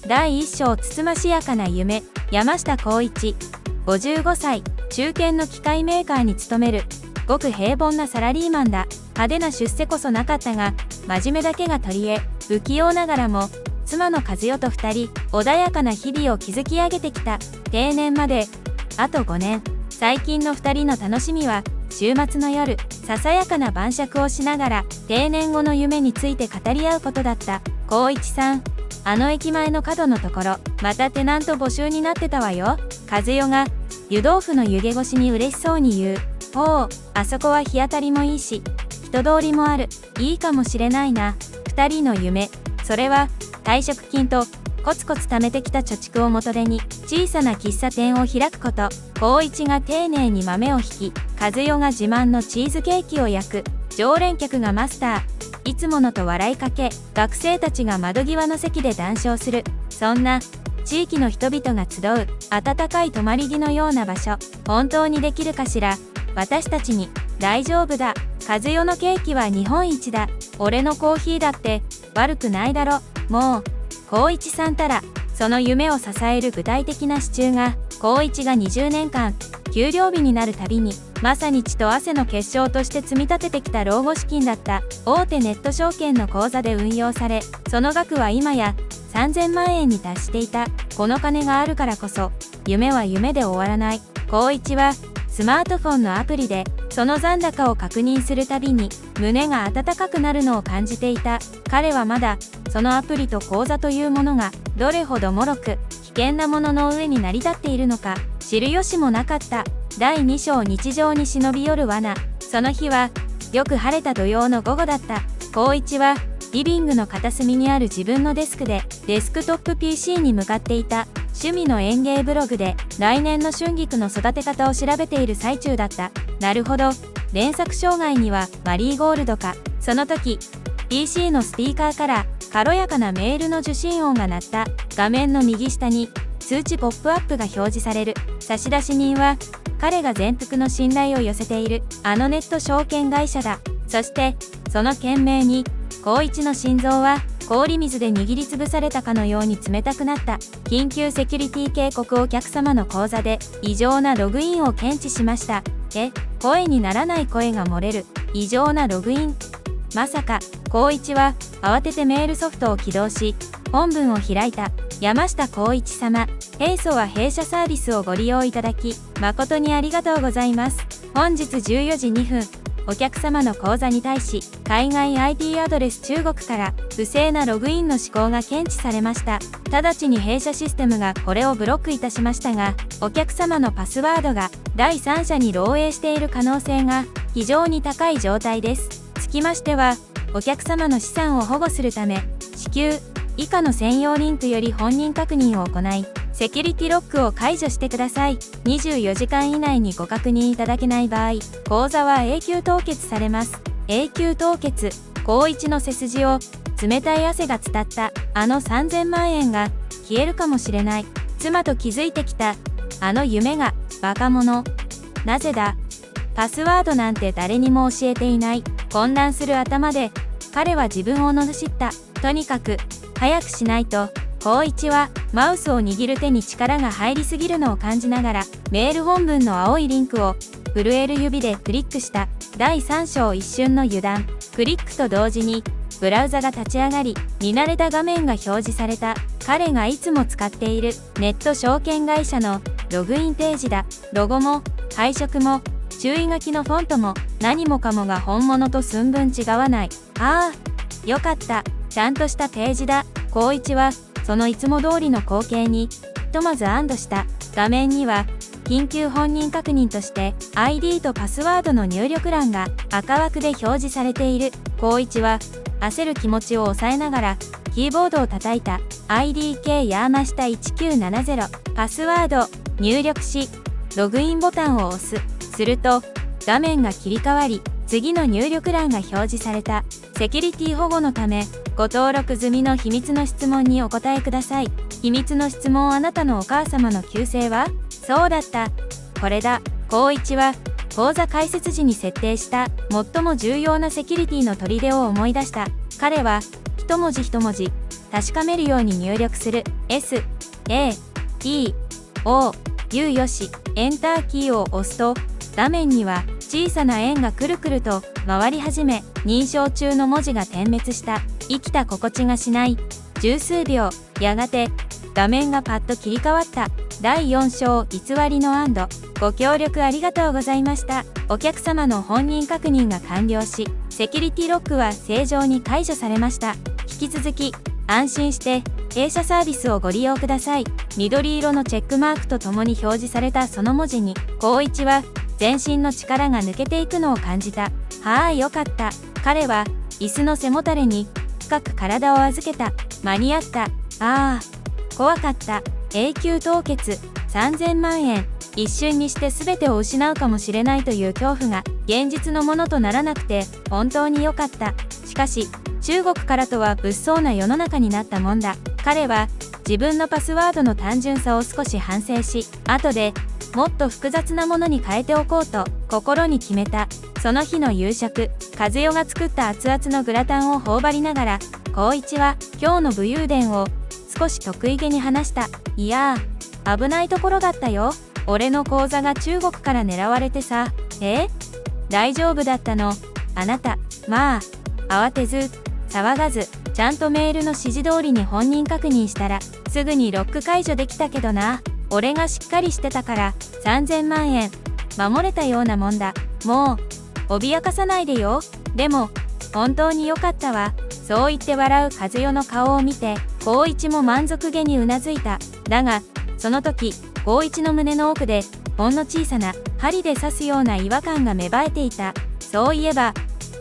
第1章つつましやかな夢。山下浩一、55歳、中堅の機械メーカーに勤めるごく平凡なサラリーマンだ。派手な出世こそなかったが真面目だけが取り柄。不器用ながらも妻の和代と2人穏やかな日々を築き上げてきた。定年まであと5年。最近の2人の楽しみは週末の夜ささやかな晩酌をしながら定年後の夢について語り合うことだった。浩一さん、あの駅前の角のところまたテナント募集になってたわよ。和代が湯豆腐の湯気越しに嬉しそうに言う。おお、あそこは日当たりもいいし人通りもある。いいかもしれないな。2人の夢、それは退職金とコツコツ貯めてきた貯蓄を元手に小さな喫茶店を開くこと。浩一が丁寧に豆をひき、和代が自慢のチーズケーキを焼く。常連客がマスター。いつものと笑いかけ、学生たちが窓際の席で談笑する。そんな地域の人々が集う温かい泊まり木のような場所、本当にできるかしら。私たちに。大丈夫だ。和代のケーキは日本一だ。俺のコーヒーだって悪くないだろ。もう浩一さんたらその夢を支える具体的な支柱が、浩一が20年間給料日になるたびにまさに血と汗の結晶として積み立ててきた老後資金だった。大手ネット証券の口座で運用され、その額は今や3000万円に達していた。この金があるからこそ夢は夢で終わらない。浩一はスマートフォンのアプリでその残高を確認するたびに胸が温かくなるのを感じていた。彼はまだそのアプリと口座というものがどれほど脆く危険なものの上に成り立っているのか知る由もなかった。第2章日常に忍び寄る罠。その日はよく晴れた土曜の午後だった。浩一はリビングの片隅にある自分のデスクでデスクトップ PC に向かっていた。趣味の園芸ブログで来年の春菊の育て方を調べている最中だった。なるほど、連作障害にはマリーゴールドか。その時 PC のスピーカーから軽やかなメールの受信音が鳴った。画面の右下に通知ポップアップが表示される。差出人は彼が全幅の信頼を寄せているあのネット証券会社だ。そしてその件名に浩一の心臓は氷水で握りつぶされたかのように冷たくなった。緊急セキュリティ警告。お客様の口座で異常なログインを検知しました。声にならない声が漏れる。異常なログイン。まさか。浩一は慌ててメールソフトを起動し本文を開いた。山下浩一様、平素は弊社サービスをご利用いただき誠にありがとうございます。本日14時2分お客様の口座に対し海外 IP アドレス中国から不正なログインの試行が検知されました。直ちに弊社システムがこれをブロックいたしましたが、お客様のパスワードが第三者に漏洩している可能性が非常に高い状態です。つきましてはお客様の資産を保護するため至急以下の専用リンクより本人確認を行いセキュリティロックを解除してください。24時間以内にご確認いただけない場合、口座は永久凍結されます。永久凍結。浩一の背筋を冷たい汗が伝ったあの3000万円が消えるかもしれない。妻と築いてきたあの夢がバカ者。なぜだ。パスワードなんて誰にも教えていない。混乱する頭で彼は自分を罵った。とにかく早くしないと。浩一はマウスを握る手に力が入りすぎるのを感じながらメール本文の青いリンクを震える指でクリックした。第3章一瞬の油断。クリックと同時にブラウザが立ち上がり見慣れた画面が表示された。彼がいつも使っているネット証券会社のログインページだ。ロゴも配色も注意書きのフォントも何もかもが本物と寸分違わない。ああ、よかった。ちゃんとしたページだ。浩一はそのいつも通りの光景にひとまず安堵した。画面には緊急本人確認として ID とパスワードの入力欄が赤枠で表示されている。浩一は焦る気持ちを抑えながらキーボードを叩いた。 IDK 山下1970パスワード入力しログインボタンを押す。すると画面が切り替わり次の入力欄が表示された。セキュリティ保護のためご登録済みの秘密の質問にお答えください。秘密の質問。あなたのお母様の旧姓は。そうだった。これだ。浩一は口座開設時に設定した最も重要なセキュリティの砦を思い出した。彼は一文字一文字確かめるように入力する。S、A、E、O、U よし、エンターキーを押すと、画面には小さな円がくるくると回り始め、認証中の文字が点滅した。生きた心地がしない。十数秒、やがて画面がパッと切り替わった。第4章偽りの&ご協力ありがとうございました。お客様の本人確認が完了し、セキュリティロックは正常に解除されました。引き続き安心して弊社サービスをご利用ください。緑色のチェックマークとともに表示されたその文字に、光一は全身の力が抜けていくのを感じた。はあ、よかった。彼は椅子の背もたれに深く体を預けた。間に合った。ああ、怖かった。永久凍結、3000万円。一瞬にして全てを失うかもしれないという恐怖が現実のものとならなくて本当に良かった。しかし、中国からとは物騒な世の中になったもんだ。彼は自分のパスワードの単純さを少し反省し、後でもっと複雑なものに変えておこうと心に決めた。その日の夕食、和代が作った熱々のグラタンを頬張りながら、光一は今日の武勇伝を少し得意げに話した。いやー、危ないところだったよ。俺の口座が中国から狙われてさ。大丈夫だったの？あなた、まあ、慌てず、騒がず、ちゃんとメールの指示通りに本人確認したら、すぐにロック解除できたけどな。俺がしっかりしてたから、3000万円、守れたようなもんだ。もう、脅かさないでよ。でも、本当に良かったわ。そう言って笑う和代の顔を見て、光一も満足げにうなずいた。だが、その時、光一の胸の奥で、ほんの小さな針で刺すような違和感が芽生えていた。そういえば、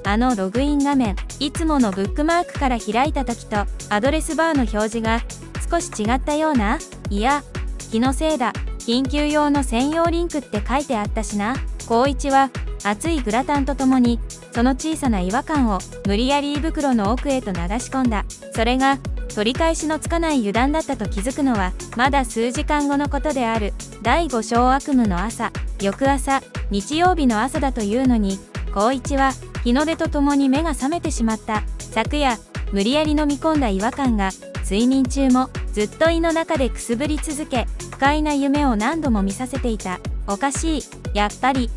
あのログイン画面、いつものブックマークから開いた時と、アドレスバーの表示が少し違ったような。いや、気のせいだ。緊急用の専用リンクって書いてあったしな。光一は、熱いグラタンとともに、その小さな違和感を無理やり胃袋の奥へと流し込んだ。それが、取り返しのつかない油断だったと気づくのはまだ数時間後のことである。第5章悪夢の朝、翌朝、日曜日の朝だというのに、光一は日の出とともに目が覚めてしまった。昨夜、無理やり飲み込んだ違和感が睡眠中もずっと胃の中でくすぶり続け、不快な夢を何度も見させていた。おかしい、やっぱり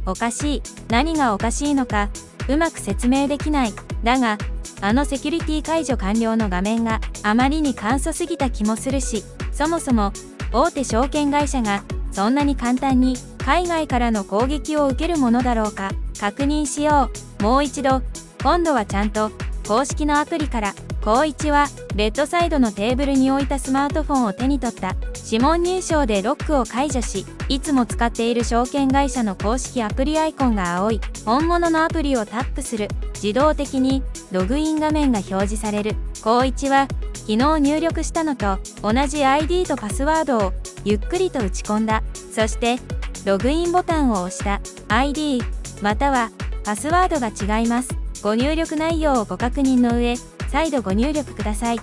おかしい。何がおかしいのかうまく説明できない。だがあのセキュリティ解除完了の画面があまりに簡素すぎた気もするし、そもそも大手証券会社がそんなに簡単に海外からの攻撃を受けるものだろうか。確認しよう。もう一度。今度はちゃんと公式のアプリから。光一はベッドサイドのテーブルに置いたスマートフォンを手に取った。指紋認証でロックを解除し、いつも使っている証券会社の公式アプリアイコンが青い本物のアプリをタップする。自動的にログイン画面が表示される。光一は昨日入力したのと同じ ID とパスワードをゆっくりと打ち込んだ。そしてログインボタンを押した。 ID またはパスワードが違います。ご入力内容をご確認の上再度ご入力ください。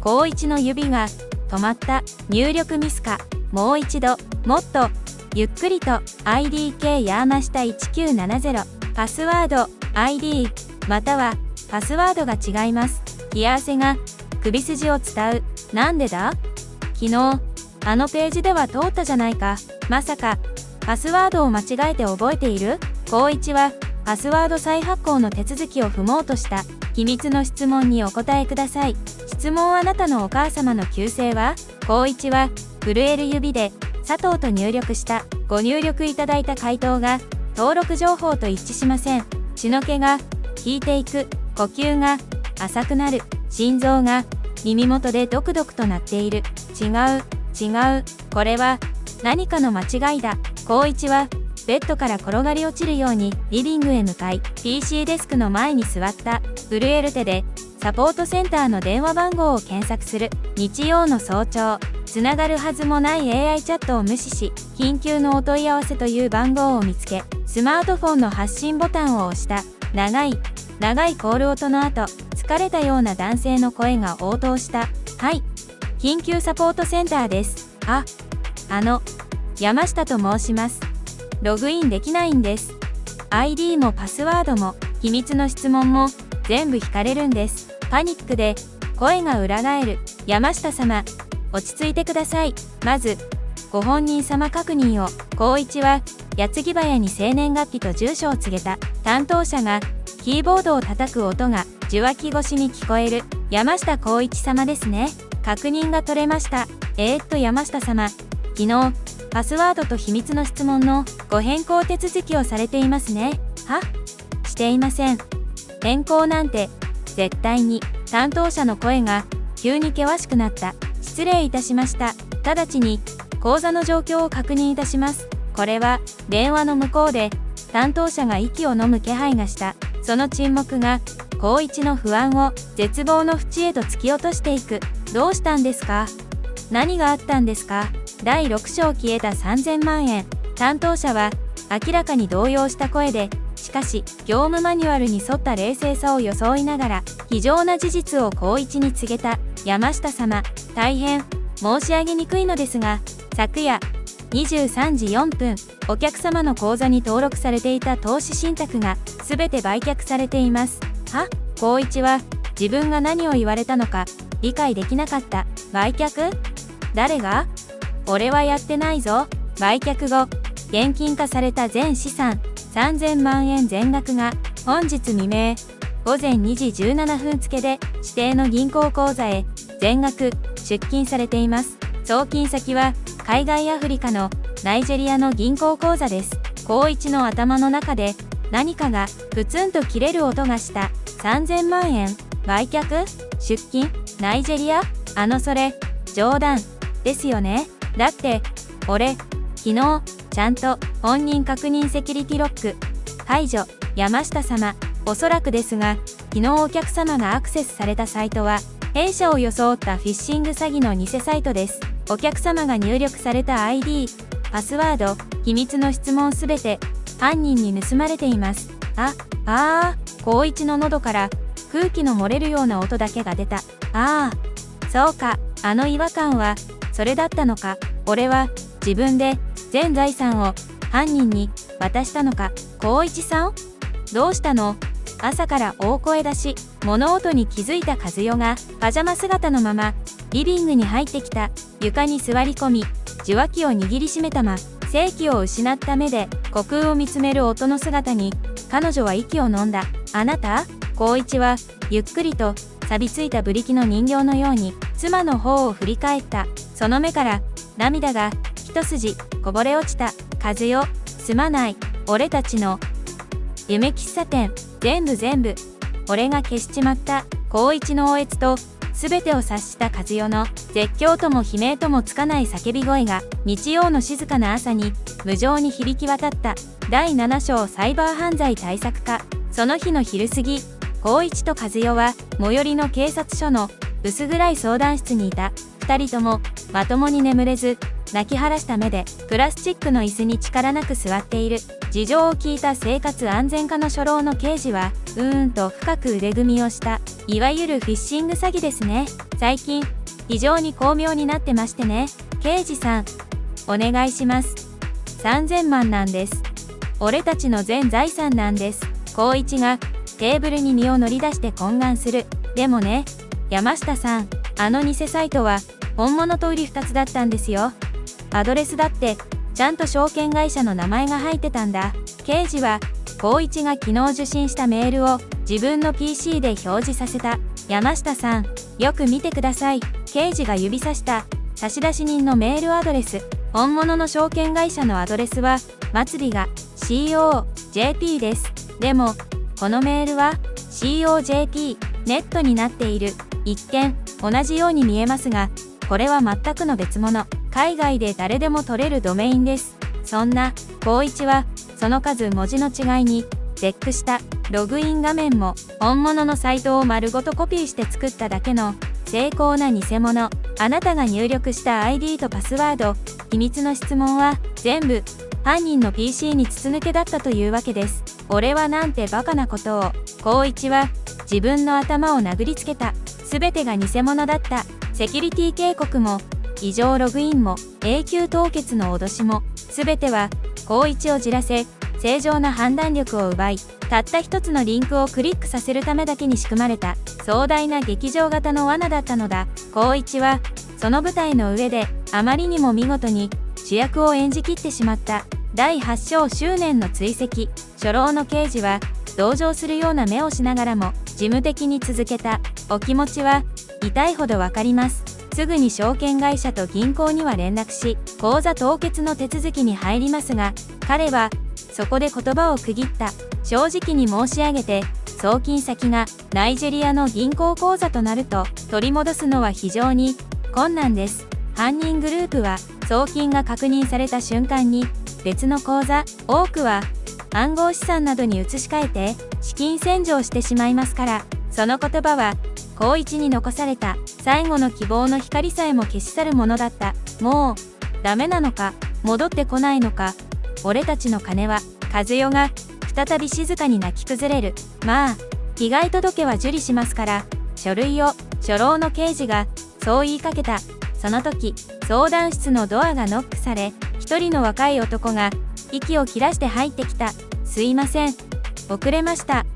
光一の指が止まった。入力ミスか。もう一度、もっとゆっくりと。 IDK 山下1970。パスワード ID またはパスワードが違います。冷や汗が首筋を伝う。なんでだ？昨日あのページでは通ったじゃないか。まさかパスワードを間違えて覚えている？光一はパスワード再発行の手続きを踏もうとした。秘密の質問にお答えください。質問。あなたのお母様の旧姓は？光一は震える指で佐藤と入力した。ご入力いただいた回答が登録情報と一致しません。血の気が引いていく。呼吸が浅くなる。心臓が耳元でドクドクと鳴っている。違う。これは何かの間違いだ。光一はベッドから転がり落ちるようにリビングへ向かい PC デスクの前に座った。震える手でサポートセンターの電話番号を検索する。日曜の早朝、つながるはずもない AI チャットを無視し、緊急のお問い合わせという番号を見つけ、スマートフォンの発信ボタンを押した。長いコール音の後、疲れたような男性の声が応答した。はい、緊急サポートセンターです。山下と申します。ログインできないんです。ID もパスワードも秘密の質問も全部引かれるんです。パニックで声が裏返る。山下様、落ち着いてください。まず、ご本人様確認を。光一は、矢継ぎ早に生年月日と住所を告げた。担当者が、キーボードを叩く音が、受話器越しに聞こえる。山下光一様ですね。確認が取れました。山下様、昨日、パスワードと秘密の質問のご変更手続きをされていますね。は？していません。変更なんて、絶対に。担当者の声が急に険しくなった。失礼いたしました。直ちに口座の状況を確認いたします。これは電話の向こうで担当者が息を飲む気配がした。その沈黙が光一の不安を絶望の淵へと突き落としていく。どうしたんですか？何があったんですか？第6章消えた3000万円。担当者は明らかに動揺した声で、しかし業務マニュアルに沿った冷静さを装いながら非常な事実を光一に告げた。山下様、大変申し上げにくいのですが、昨夜23時4分、お客様の口座に登録されていた投資信託が全て売却されています。は？光一は自分が何を言われたのか理解できなかった。売却？誰が？俺はやってないぞ。売却後、現金化された全資産3000万円全額が本日未明午前2時17分付で指定の銀行口座へ全額出金されています。送金先は海外アフリカのナイジェリアの銀行口座です。光一の頭の中で何かがプツンと切れる音がした。3000万円売却？出金？ナイジェリア？それ冗談ですよね。だって俺昨日ちゃんと本人確認セキュリティロック解除。山下様、おそらくですが、昨日お客様がアクセスされたサイトは弊社を装ったフィッシング詐欺の偽サイトです。お客様が入力された ID、パスワード、秘密の質問すべて犯人に盗まれています。光一の喉から空気の漏れるような音だけが出た。そうか、違和感はそれだったのか。俺は自分で全財産を犯人に渡したのか。光一さん？どうしたの？朝から大声出し、物音に気づいた和代がパジャマ姿のままリビングに入ってきた。床に座り込み、受話器を握りしめたま、生気を失った目で虚空を見つめる夫の姿に彼女は息を飲んだ。あなた？光一はゆっくりと錆びついたブリキの人形のように妻の方を振り返った。その目から涙が一筋こぼれ落ちた。和代、すまない。俺たちの夢喫茶店、全部俺が消しちまった。光一のおえつと全てを察した和代の絶叫とも悲鳴ともつかない叫び声が日曜の静かな朝に無情に響き渡った。第7章サイバー犯罪対策課。その日の昼過ぎ、光一と和代は最寄りの警察署の薄暗い相談室にいた。二人ともまともに眠れず、泣き晴らした目でプラスチックの椅子に力なく座っている。事情を聞いた生活安全課の初老の刑事はと深く腕組みをした。いわゆるフィッシング詐欺ですね。最近非常に巧妙になってましてね。刑事さん、お願いします。3000万なんです。俺たちの全財産なんです。光一がテーブルに身を乗り出して懇願する。でもね、山下さん、偽サイトは本物と売り2つだったんですよ。アドレスだってちゃんと証券会社の名前が入ってたんだ。刑事は光一が昨日受信したメールを自分の PC で表示させた。山下さん、よく見てください。刑事が指さした差出人のメールアドレス。本物の証券会社のアドレスは末尾が COJP です。でもこのメールは COJP ネットになっている。一見同じように見えますが、これは全くの別物。海外で誰でも取れるドメインです。そんな光一はその数文字の違いに絶句した。ログイン画面も本物のサイトを丸ごとコピーして作っただけの精巧な偽物。あなたが入力した ID とパスワード、秘密の質問は全部犯人の PC に筒抜けだったというわけです。俺はなんてバカなことを。光一は自分の頭を殴りつけた。全てが偽物だった。セキュリティ警告も異常ログインも永久凍結の脅しも全ては光一をじらせ正常な判断力を奪い、たった一つのリンクをクリックさせるためだけに仕組まれた壮大な劇場型の罠だったのだ。光一はその舞台の上であまりにも見事に主役を演じきってしまった。第8章執念の追跡。初老の刑事は同情するような目をしながらも事務的に続けた。お気持ちは痛いほどわかります。すぐに証券会社と銀行には連絡し、口座凍結の手続きに入りますが、彼はそこで言葉を区切った。正直に申し上げて、送金先がナイジェリアの銀行口座となると取り戻すのは非常に困難です。犯人グループは送金が確認された瞬間に別の口座、多くは暗号資産などに移し替えて資金洗浄してしまいますから、その言葉は光一に残された最後の希望の光さえも消し去るものだった。もうダメなのか、戻ってこないのか、俺たちの金は。和代が再び静かに泣き崩れる。まあ被害届は受理しますから書類を。初老の刑事がそう言いかけた。その時相談室のドアがノックされ、一人の若い男が息を切らして入ってきた。すいません、遅れました。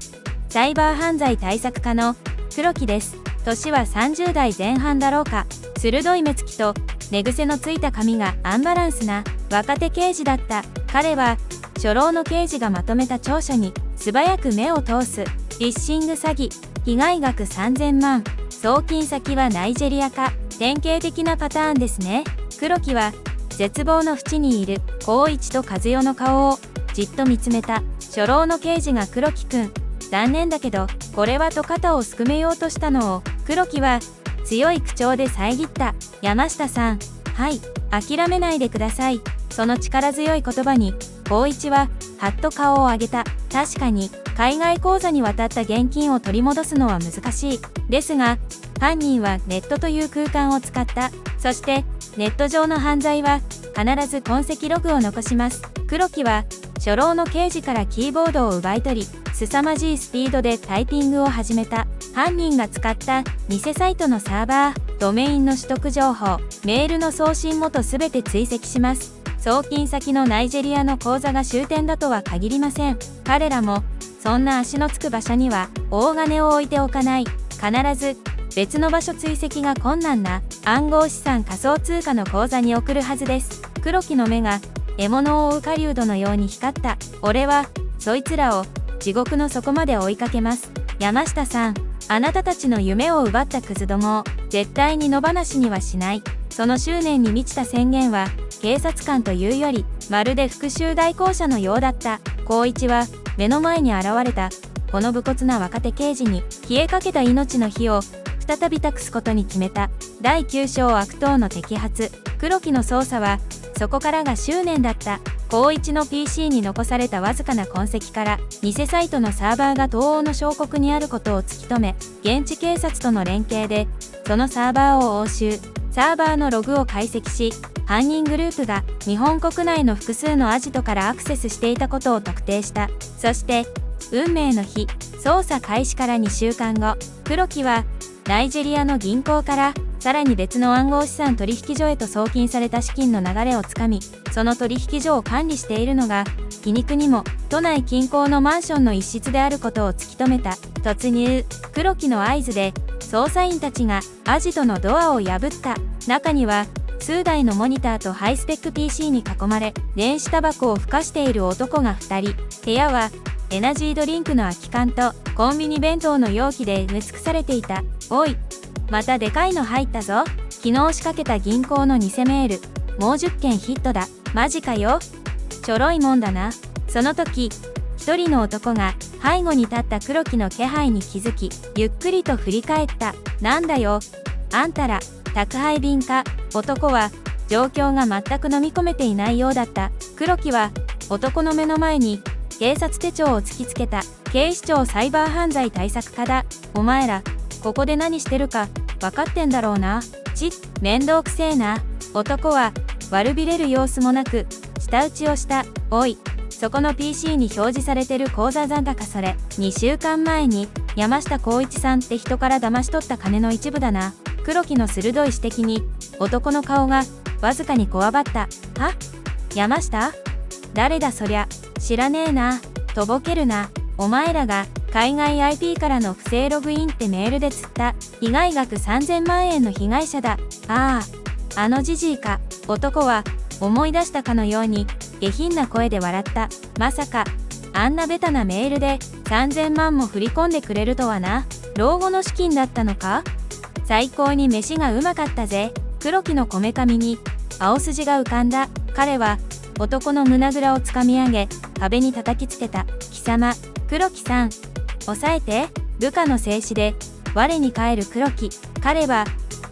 サイバー犯罪対策課の黒木です。年は30代前半だろうか。鋭い目つきと寝癖のついた髪がアンバランスな若手刑事だった。彼は初老の刑事がまとめた調書に素早く目を通す。フィッシング詐欺、被害額3000万、送金先はナイジェリアか。典型的なパターンですね。黒木は絶望の淵にいる光一と和代の顔をじっと見つめた。初老の刑事が黒木くん、残念だけどこれはと肩をすくめようとしたのを黒木は強い口調で遮った。山下さん、はい、諦めないでください。その力強い言葉に光一ははっと顔を上げた。確かに海外口座に渡った現金を取り戻すのは難しい。ですが犯人はネットという空間を使った。そしてネット上の犯罪は必ず痕跡ログを残します。黒木は初老の刑事からキーボードを奪い取り、凄まじいスピードでタイピングを始めた。犯人が使った偽サイトのサーバー、ドメインの取得情報、メールの送信元すべて追跡します。送金先のナイジェリアの口座が終点だとは限りません。彼らもそんな足のつく場所には大金を置いておかない。必ず別の場所追跡が困難な暗号資産仮想通貨の口座に送るはずです。黒木の目が獲物を追う狩人のように光った。俺はそいつらを地獄の底まで追いかけます。山下さん、あなたたちの夢を奪ったクズどもを絶対に野放しにはしない。その執念に満ちた宣言は警察官というよりまるで復讐代行者のようだった。光一は目の前に現れたこの武骨な若手刑事に消えかけた命の火を再び託すことに決めた。第9章悪党の摘発。黒木の捜査はそこからが執念だった。光一の PC に残されたわずかな痕跡から偽サイトのサーバーが東欧の小国にあることを突き止め、現地警察との連携でそのサーバーを押収。サーバーのログを解析し、犯人グループが日本国内の複数のアジトからアクセスしていたことを特定した。そして運命の日、捜査開始から2週間後、黒木はナイジェリアの銀行からさらに別の暗号資産取引所へと送金された資金の流れをつかみ、その取引所を管理しているのが皮肉にも都内近郊のマンションの一室であることを突き止めた。突入。黒木の合図で捜査員たちがアジトのドアを破った。中には数台のモニターとハイスペック PC に囲まれ、電子タバコをふかしている男が2人。部屋はエナジードリンクの空き缶とコンビニ弁当の容器で埋め尽くされていた。おい、またでかいの入ったぞ。昨日仕掛けた銀行の偽メール、もう10件ヒットだ。マジかよ。ちょろいもんだな。その時、一人の男が背後に立った黒木の気配に気づき、ゆっくりと振り返った。なんだよ、あんたら、宅配便か。男は状況が全く飲み込めていないようだった。黒木は男の目の前に警察手帳を突きつけた。警視庁サイバー犯罪対策課だ。お前らここで何してるか分かってんだろうな。面倒くせえな。男は悪びれる様子もなく舌打ちをした。おい、そこの PC に表示されてる口座残高、それ2週間前に山下浩一さんって人から騙し取った金の一部だな。黒木の鋭い指摘に男の顔がわずかにこわばった。は？山下？誰だそりゃ、知らねえな、とぼけるな。お前らが海外 IP からの不正ログインってメールで釣った被害額3000万円の被害者だ。ああ、あのじじいか。男は思い出したかのように下品な声で笑った。まさかあんなベタなメールで3000万も振り込んでくれるとはな。老後の資金だったのか。最高に飯がうまかったぜ。黒木のこめかみに青筋が浮かんだ。彼は男の胸ぐらをつかみ上げ壁に叩きつけた。貴様、黒木さん、抑えて。部下の制止で我に返る黒木。彼は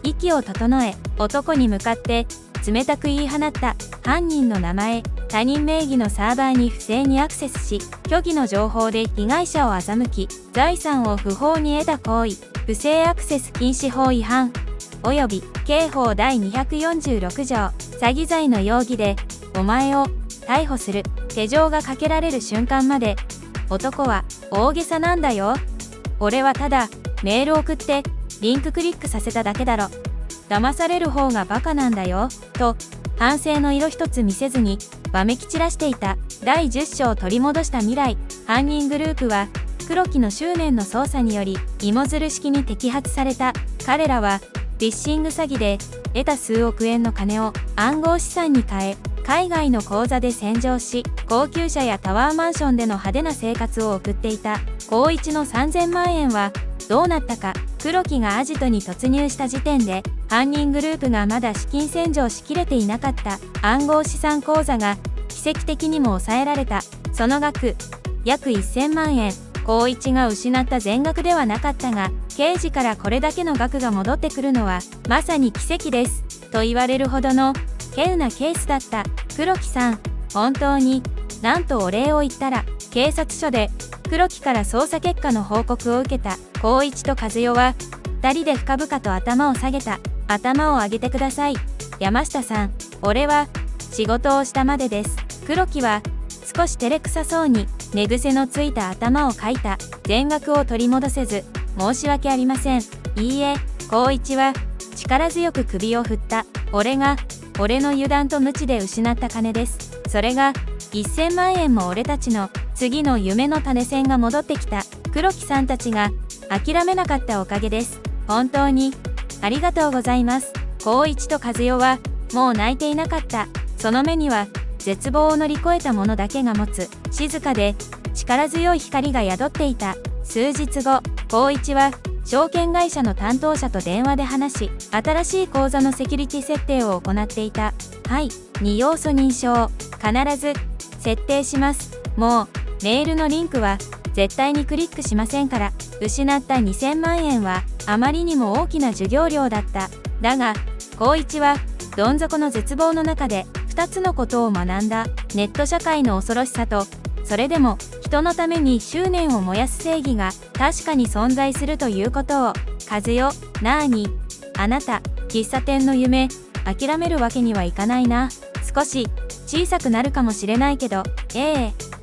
息を整え男に向かって冷たく言い放った。犯人の名前、他人名義のサーバーに不正にアクセスし、虚偽の情報で被害者を欺き、財産を不法に得た行為、不正アクセス禁止法違反、および刑法第246条、詐欺罪の容疑で、お前を逮捕する。手錠がかけられる瞬間まで、男は大げさなんだよ。俺はただメール送ってリンククリックさせただけだろ。騙される方がバカなんだよ。と反省の色一つ見せずにわめき散らしていた。第10章取り戻した未来。犯人グループは黒木の執念の捜査により芋づる式に摘発された。彼らはフィッシング詐欺で得た数億円の金を暗号資産に変え、海外の口座で洗浄し、高級車やタワーマンションでの派手な生活を送っていた。高一の3000万円はどうなったか。黒木がアジトに突入した時点で犯人グループがまだ資金洗浄しきれていなかった。暗号資産口座が奇跡的にも抑えられた。その額約1000万円。高一が失った全額ではなかったが、刑事からこれだけの額が戻ってくるのはまさに奇跡ですと言われるほどの稀有なケースだった。黒木さん、本当になんとお礼を言ったら。警察署で黒木から捜査結果の報告を受けた高一と和代は2人で深々と頭を下げた。頭を上げてください、山下さん。俺は仕事をしたまでです。黒木は少し照れくさそうに寝癖のついた頭をかいた。全額を取り戻せず申し訳ありません。いいえ。高一は力強く首を振った。俺の油断と無知で失った金です。それが1000万円も俺たちの次の夢の種銭が戻ってきた。黒木さんたちが諦めなかったおかげです。本当にありがとうございます。高一と和代はもう泣いていなかった。その目には絶望を乗り越えた者だけが持つ静かで力強い光が宿っていた。数日後、高一は証券会社の担当者と電話で話し、新しい口座のセキュリティ設定を行っていた。はい、2要素認証、必ず設定します。もうメールのリンクは絶対にクリックしませんから。失った2000万円はあまりにも大きな授業料だった。だが高一はどん底の絶望の中で2つのことを学んだ。ネット社会の恐ろしさと、それでも人のために執念を燃やす正義が確かに存在するということを。和代、なーに、あなた喫茶店の夢諦めるわけにはいかないな。少し小さくなるかもしれないけど、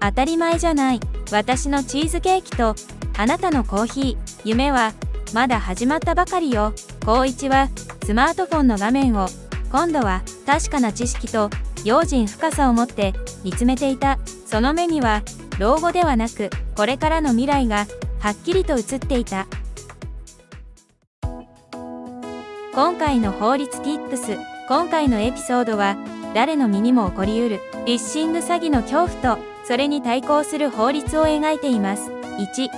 当たり前じゃない。私のチーズケーキとあなたのコーヒー、夢はまだ始まったばかりよ。高一はスマートフォンの画面を今度は確かな知識と用心深さを持って見つめていた。その目には老後ではなくこれからの未来がはっきりと映っていた。今回の法律 Tips。 今回のエピソードは誰の身にも起こりうるフィッシング詐欺の恐怖とそれに対抗する法律を描いています。1、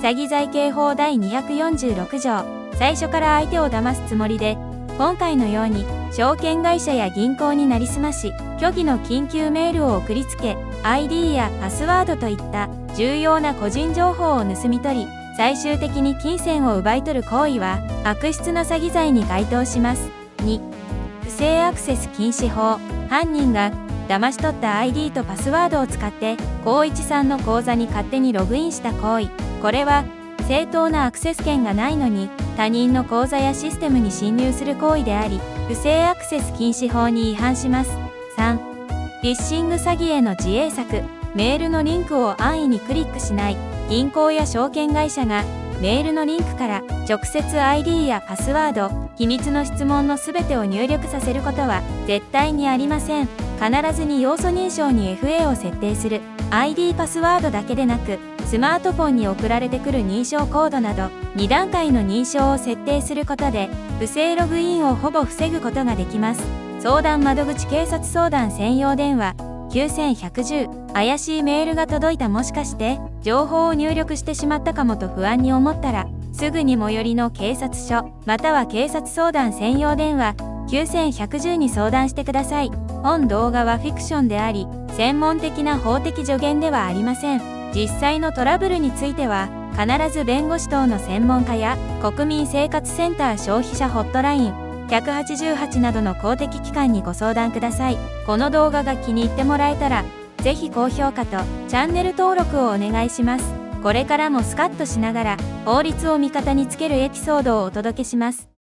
詐欺罪刑法第246条。最初から相手を騙すつもりで今回のように証券会社や銀行になりすまし、虚偽の緊急メールを送りつけ、ID やパスワードといった重要な個人情報を盗み取り、最終的に金銭を奪い取る行為は悪質な詐欺罪に該当します。2、不正アクセス禁止法。犯人が騙し取った ID とパスワードを使って高一さんの口座に勝手にログインした行為。これは正当なアクセス権がないのに他人の口座やシステムに侵入する行為であり、不正アクセス禁止法に違反します。3、フィッシング詐欺への自衛策。メールのリンクを安易にクリックしない。銀行や証券会社がメールのリンクから直接 ID やパスワード、秘密の質問のすべてを入力させることは絶対にありません。必ずに要素認証に FA を設定する。 ID パスワードだけでなく、スマートフォンに送られてくる認証コードなど2段階の認証を設定することで不正ログインをほぼ防ぐことができます。相談窓口警察相談専用電話9110。怪しいメールが届いた、もしかして情報を入力してしまったかもと不安に思ったら、すぐに最寄りの警察署または警察相談専用電話9110に相談してください。本動画はフィクションであり、専門的な法的助言ではありません。実際のトラブルについては必ず弁護士等の専門家や国民生活センター消費者ホットライン188などの公的機関にご相談ください。この動画が気に入ってもらえたら、ぜひ高評価とチャンネル登録をお願いします。これからもスカッとしながら法律を味方につけるエピソードをお届けします。